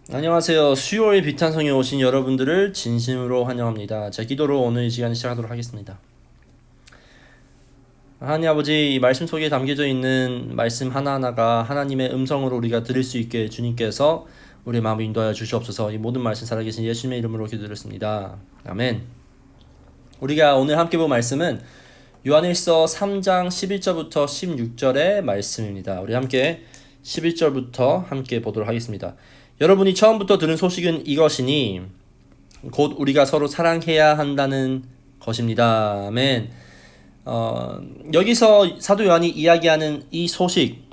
안녕하세요. 수요일 비탄성에 오신 여러분들을 진심으로 환영합니다. 제 기도로 오늘 이 시간 시작하도록 하겠습니다. 하나님 아버지, 이 말씀 속에 담겨져 있는 말씀 하나하나가 하나님의 음성으로 우리가 들을 수 있게 주님께서 우리의 마음을 인도하여 주시옵소서. 이 모든 말씀 살아계신 예수님의 이름으로 기도드렸습니다. 아멘. 우리가 오늘 함께 본 말씀은 요한일서 3장 11절부터 16절의 말씀입니다. 우리 함께 11절부터 함께 보도록 하겠습니다. 여러분이 처음부터 들은 소식은 이것이니 곧 우리가 서로 사랑해야 한다는 것입니다. 아멘. 여기서 사도 요한이 이야기하는 이 소식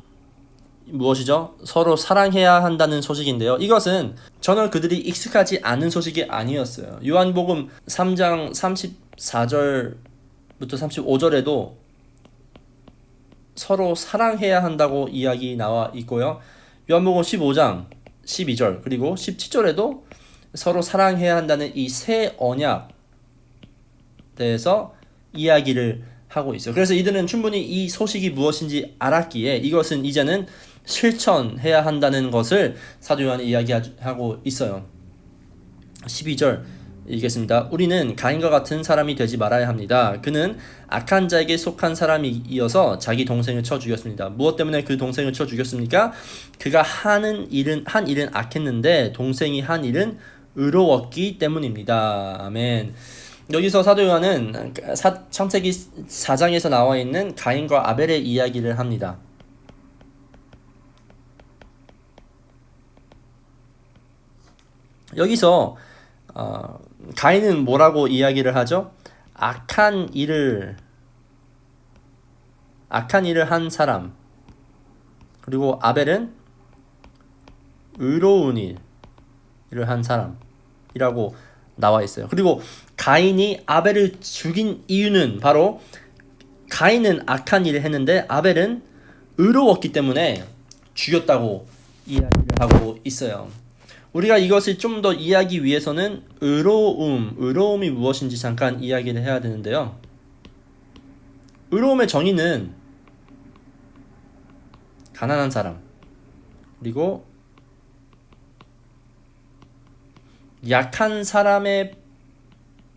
무엇이죠? 서로 사랑해야 한다는 소식인데요. 이것은 전혀 그들이 익숙하지 않은 소식이 아니었어요. 요한복음 3장 34절부터 35절에도 서로 사랑해야 한다고 이야기 나와 있고요. 요한복음 15장 12절 그리고 17절에도 서로 사랑해야 한다는 이 새 언약 대해서 이야기를 하고 있어요. 그래서 이들은 충분히 이 소식이 무엇인지 알았기에 이것은 이제는 실천해야 한다는 것을 사도 요한이 이야기하고 있어요. 12절 읽겠습니다. 우리는 가인과 같은 사람이 되지 말아야 합니다. 그는 악한 자에게 속한 사람이어서 자기 동생을 쳐 죽였습니다. 무엇 때문에 그 동생을 쳐 죽였습니까? 그가 한 일은 악했는데 동생이 한 일은 의로웠기 때문입니다. 아멘. 여기서 사도 요한은 창세기 4장에서 나와 있는 가인과 아벨의 이야기를 합니다. 여기서 가인은 뭐라고 이야기를 하죠? 악한 일을 한 사람. 그리고 아벨은 의로운 일을 한 사람이라고 나와 있어요. 그리고 가인이 아벨을 죽인 이유는 바로 가인은 악한 일을 했는데 아벨은 의로웠기 때문에 죽였다고 이야기를 하고 있어요. 우리가 이것을 좀 더 이해하기 위해서는 의로움이 무엇인지 잠깐 이야기를 해야 되는데요. 의로움의 정의는 가난한 사람, 그리고 약한 사람의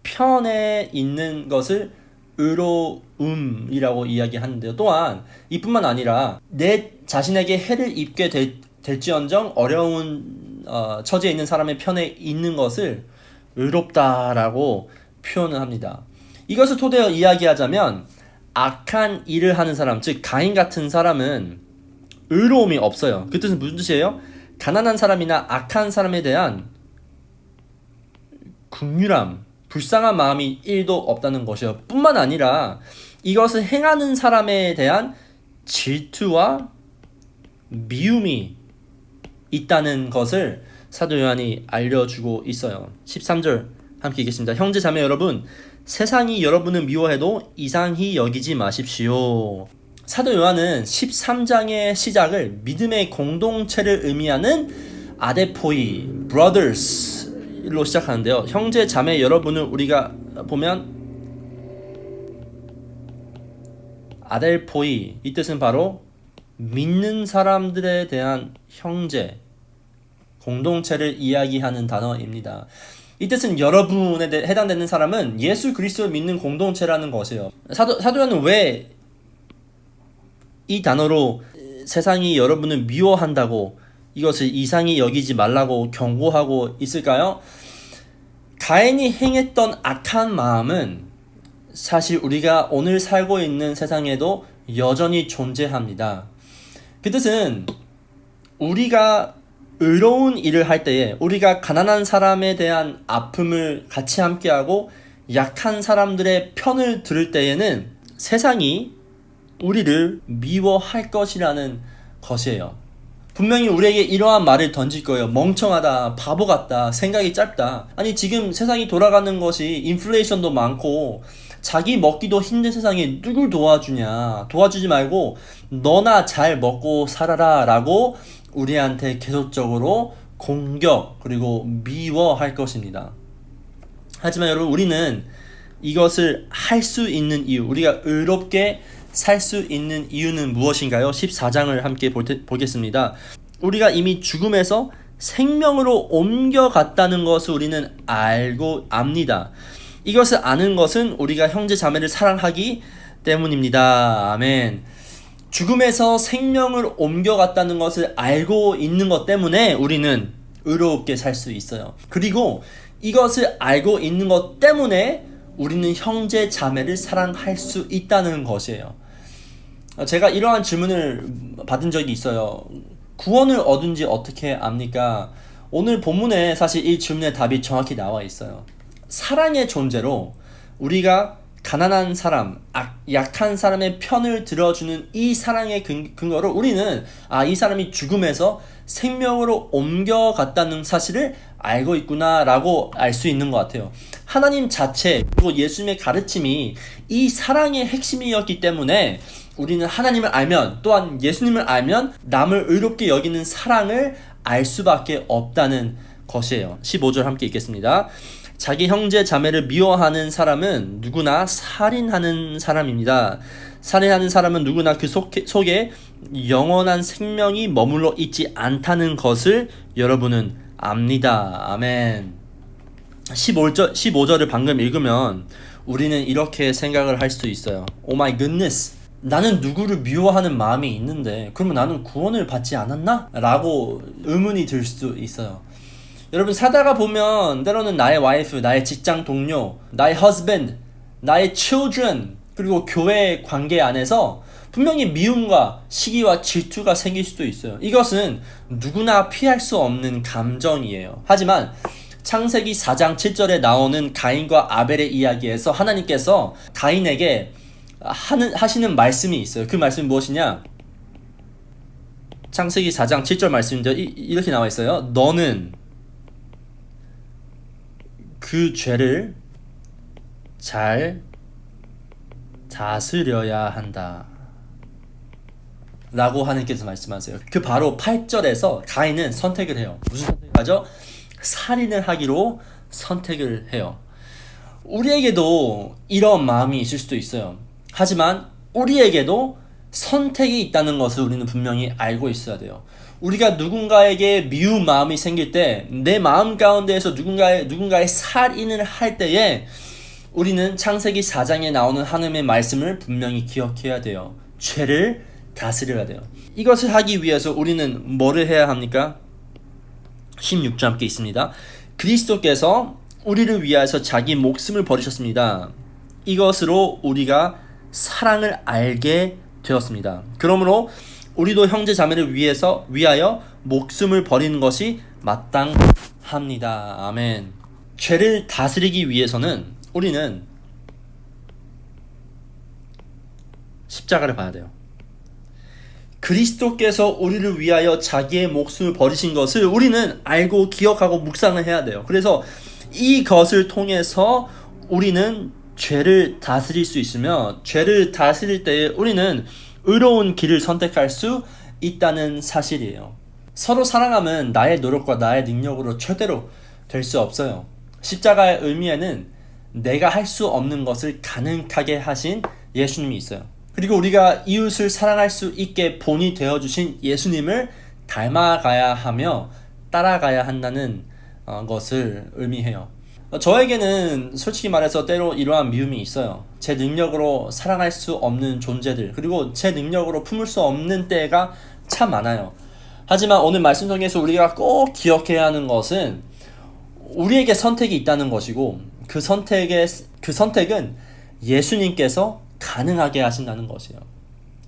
편에 있는 것을 의로움이라고 이야기하는데요. 또한 이뿐만 아니라 내 자신에게 해를 입게 될지언정 어려운 처지에 있는 사람의 편에 있는 것을 의롭다라고 표현을 합니다. 이것을 토대로 이야기하자면 악한 일을 하는 사람, 즉 가인 같은 사람은 의로움이 없어요. 그 뜻은 무슨 뜻이에요? 가난한 사람이나 악한 사람에 대한 긍휼함, 불쌍한 마음이 1도 없다는 것이요. 뿐만 아니라 이것을 행하는 사람에 대한 질투와 미움이 있다는 것을 사도 요한이 알려주고 있어요. 13절 함께 읽겠습니다. 형제 자매 여러분, 세상이 여러분을 미워해도 이상히 여기지 마십시오. 사도 요한은 13장의 시작을 믿음의 공동체를 의미하는 아데포이, brothers로 시작하는데요. 형제 자매 여러분을 우리가 보면 아델포이, 이 뜻은 바로 믿는 사람들에 대한 형제, 공동체를 이야기하는 단어입니다. 이 뜻은 여러분에 해당되는 사람은 예수 그리스도를 믿는 공동체라는 것이에요. 사도 요한은 왜 이 단어로 세상이 여러분을 미워한다고 이것을 이상히 여기지 말라고 경고하고 있을까요? 가인이 행했던 악한 마음은 사실 우리가 오늘 살고 있는 세상에도 여전히 존재합니다. 그 뜻은 우리가 의로운 일을 할 때에 우리가 가난한 사람에 대한 아픔을 같이 함께하고 약한 사람들의 편을 들을 때에는 세상이 우리를 미워할 것이라는 것이에요. 분명히 우리에게 이러한 말을 던질 거예요. 멍청하다, 바보 같다, 생각이 짧다. 아니 지금 세상이 돌아가는 것이 인플레이션도 많고 자기 먹기도 힘든 세상에 누굴 도와주냐. 도와주지 말고 너나 잘 먹고 살아라 라고 우리한테 계속적으로 공격 그리고 미워할 것입니다. 하지만 여러분, 우리는 이것을 할 수 있는 이유, 우리가 의롭게 살 수 있는 이유는 무엇인가요? 14장을 함께 보겠습니다. 우리가 이미 죽음에서 생명으로 옮겨갔다는 것을 우리는 알고 압니다. 이것을 아는 것은 우리가 형제 자매를 사랑하기 때문입니다. 아멘. 죽음에서 생명을 옮겨갔다는 것을 알고 있는 것 때문에 우리는 의롭게 살 수 있어요. 그리고 이것을 알고 있는 것 때문에 우리는 형제 자매를 사랑할 수 있다는 것이에요. 제가 이러한 질문을 받은 적이 있어요. 구원을 얻은지 어떻게 압니까? 오늘 본문에 사실 이 질문의 답이 정확히 나와 있어요. 사랑의 존재로 우리가 가난한 사람, 약한 사람의 편을 들어주는 이 사랑의 근거로 우리는 이 사람이 죽음에서 생명으로 옮겨갔다는 사실을 알고 있구나 라고 알 수 있는 것 같아요. 하나님 자체 그리고 예수님의 가르침이 이 사랑의 핵심이었기 때문에 우리는 하나님을 알면 또한 예수님을 알면 남을 의롭게 여기는 사랑을 알 수밖에 없다는 것이에요. 15절 함께 읽겠습니다. 자기 형제 자매를 미워하는 사람은 누구나 살인하는 사람입니다. 살인하는 사람은 누구나 그 속에 영원한 생명이 머물러 있지 않다는 것을 여러분은 압니다. 아멘. 15절을 방금 읽으면 우리는 이렇게 생각을 할 수 있어요. Oh my goodness. 나는 누구를 미워하는 마음이 있는데 그러면 나는 구원을 받지 않았나? 라고 의문이 들 수 있어요. 여러분 살다가 보면 때로는 나의 와이프, 나의 직장 동료, 나의 husband, 나의 children 그리고 교회 관계 안에서 분명히 미움과 시기와 질투가 생길 수도 있어요. 이것은 누구나 피할 수 없는 감정이에요. 하지만 창세기 4장 7절에 나오는 가인과 아벨의 이야기에서 하나님께서 가인에게 하시는 말씀이 있어요. 그 말씀이 무엇이냐? 창세기 4장 7절 말씀인데 이렇게 나와 있어요. 너는 그 죄를 잘 다스려야 한다 라고 하나님께서 말씀하세요. 그 바로 8절에서 가인은 선택을 해요. 무슨 선택을 하죠? 살인을 하기로 선택을 해요. 우리에게도 이런 마음이 있을 수도 있어요. 하지만 우리에게도 선택이 있다는 것을 우리는 분명히 알고 있어야 돼요. 우리가 누군가에게 미운 마음이 생길 때 내 마음 가운데에서 누군가의 살인을 할 때에 우리는 창세기 4장에 나오는 하나님의 말씀을 분명히 기억해야 돼요. 죄를 다스려야 돼요. 이것을 하기 위해서 우리는 뭐를 해야 합니까? 16절 함께 있습니다. 그리스도께서 우리를 위하여서 자기 목숨을 버리셨습니다. 이것으로 우리가 사랑을 알게 되었습니다. 그러므로 우리도 형제 자매를 위하여 목숨을 버리는 것이 마땅합니다. 아멘. 죄를 다스리기 위해서는 우리는 십자가를 봐야 돼요. 그리스도께서 우리를 위하여 자기의 목숨을 버리신 것을 우리는 알고 기억하고 묵상을 해야 돼요. 그래서 이것을 통해서 우리는 죄를 다스릴 수 있으며 죄를 다스릴 때 우리는 의로운 길을 선택할 수 있다는 사실이에요. 서로 사랑하면 나의 노력과 나의 능력으로 절대로 될 수 없어요. 십자가의 의미에는 내가 할 수 없는 것을 가능하게 하신 예수님이 있어요. 그리고 우리가 이웃을 사랑할 수 있게 본이 되어주신 예수님을 닮아가야 하며 따라가야 한다는 것을 의미해요. 저에게는 솔직히 말해서 때로 이러한 미움이 있어요. 제 능력으로 사랑할 수 없는 존재들, 그리고 제 능력으로 품을 수 없는 때가 참 많아요. 하지만 오늘 말씀 중에서 우리가 꼭 기억해야 하는 것은 우리에게 선택이 있다는 것이고 그 선택은 예수님께서 가능하게 하신다는 것이에요.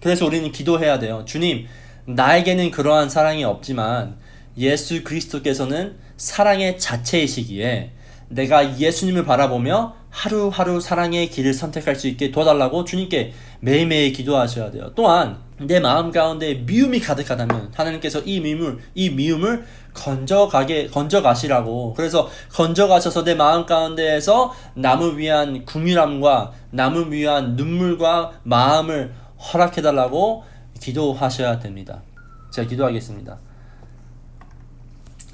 그래서 우리는 기도해야 돼요. 주님, 나에게는 그러한 사랑이 없지만 예수 그리스도께서는 사랑의 자체이시기에 내가 예수님을 바라보며 하루하루 사랑의 길을 선택할 수 있게 도와달라고 주님께 매일매일 기도하셔야 돼요. 또한 내 마음 가운데 미움이 가득하다면 하나님께서 이 미움을 건져가시라고, 그래서 건져가셔서 내 마음 가운데에서 남을 위한 긍휼함과 남을 위한 눈물과 마음을 허락해달라고 기도하셔야 됩니다. 제가 기도하겠습니다.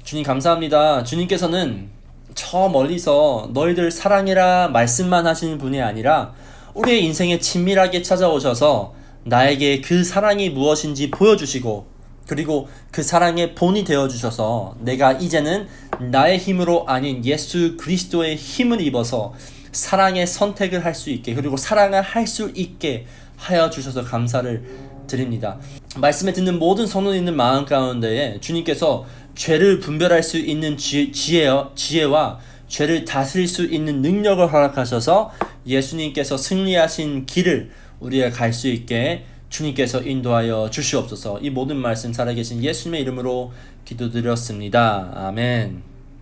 주님 감사합니다. 주님께서는 저 멀리서 너희들 사랑해라 말씀만 하시는 분이 아니라 우리의 인생에 친밀하게 찾아오셔서 나에게 그 사랑이 무엇인지 보여주시고 그리고 그 사랑의 본이 되어주셔서 내가 이제는 나의 힘으로 아닌 예수 그리스도의 힘을 입어서 사랑의 선택을 할 수 있게, 그리고 사랑을 할 수 있게 하여 주셔서 감사를 드립니다. 말씀에 듣는 모든 성도 있는 마음 가운데에 주님께서 죄를 분별할 수 있는 지혜와 죄를 다스릴 수 있는 능력을 허락하셔서 예수님께서 승리하신 길을 우리가 갈 수 있게 주님께서 인도하여 주시옵소서. 이 모든 말씀 살아계신 예수님의 이름으로 기도드렸습니다. 아멘.